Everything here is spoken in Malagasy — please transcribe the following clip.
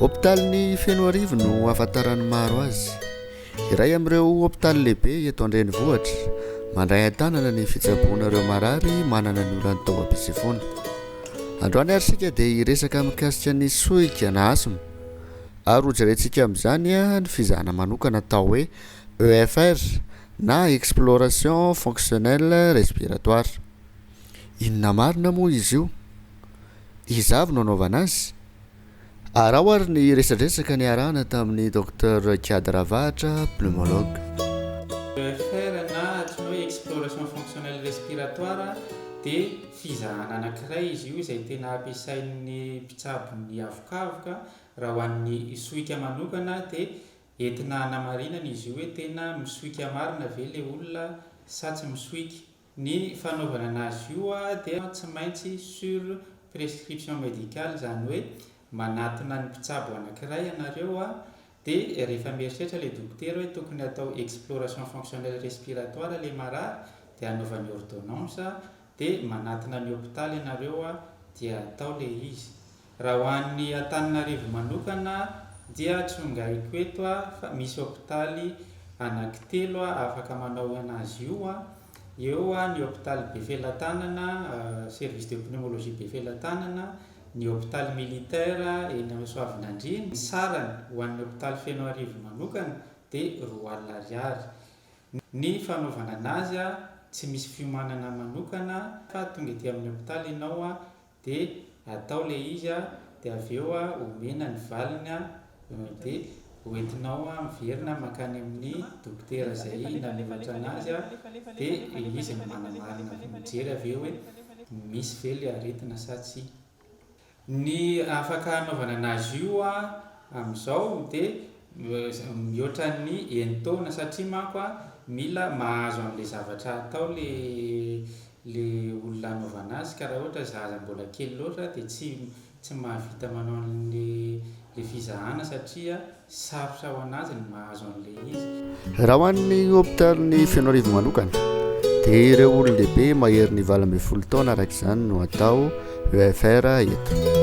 Hôpitaly Feno Arivo no ahafantarany maro azy. Iray amin'ireo hôpitaly lehibe eto an-drenivohitra, mandray an-tanana ny fitsaboanareo marary manana ny olany taoam-pisefoana. Androany ary sika dia hiresaka mikasika ny sohika na asthme, ary hojerentsika amin'izany ny fizahana manokana atao hoe EFR na exploration fonctionnelle respiratoire. Inona marina moa izy io? Izavy no anaovana azy? Araho ary ny resadresaka ny arahana tamin'ny docteur Kiadiravahatra, pneumologue. EFR na antsoina hoe exploration fonctionnelle respiratoire dia fizahana anankiray izy io izay tena ampiasain'ny mpitsabo ny avokavoka raha ho an'ny sohika manokana dia entina hanamarinana izy io hoe tena misohika marina ve ilay olona sa tsy misohika. Ny fanaovana anazy io dia tsy maintsy sur prescription médicale, izany hoe manatina ny mpitsabo anankiray ianareo dia rehefa mieritreritra ilay dokotera hoe tokony atao exploration fonctionnelle respiratoire ilay marary dia anaovany ordonnance dia manatina ny hôpitaly ianareo dia atao ilay izy. Raha ho an'ny Antananarivo manokana dia tsongaiko eto fa misy hôpitaly anankitelo afaka manao anazy io. Eo ny hôpitaly Befelantanana, service de pneumologie Befelantanana, ny hôpitaly militaire eny amin'ny Soavinandriana. Ny sarany ho an'ny hôpitaly Feno Arivo manokana dia 4 ariary. Ny fanaovana anazy tsy misy fiomanana manokana fa tonga ety amin'ny hôpitaly ianao dia atao ilay izy dia avy eo omena ny valiny dia hoentinao miverina makany amin'ny dokotera izay nanematra anazy dia izy no manamarina mijery avy eo hoe misy ve ilay aretina sa tsy. Ny afaka anaovana anazy io amin'izao dia mihoatra ny enitaona satria manko mila mahazo an'ilay zavatra atao ilay olona anaovana azy, ka raha ohatra zaza mbola kely loatra dia tsy mahavita manao ilay fizahana satria sarotra ho anazy ny mahazo an'ilay izy. Raha ho an'ny hôpitaly Feno Arivo manokana dia ireo olon-dehibe mahery ny 12 taona araka izany no atao EFR eto.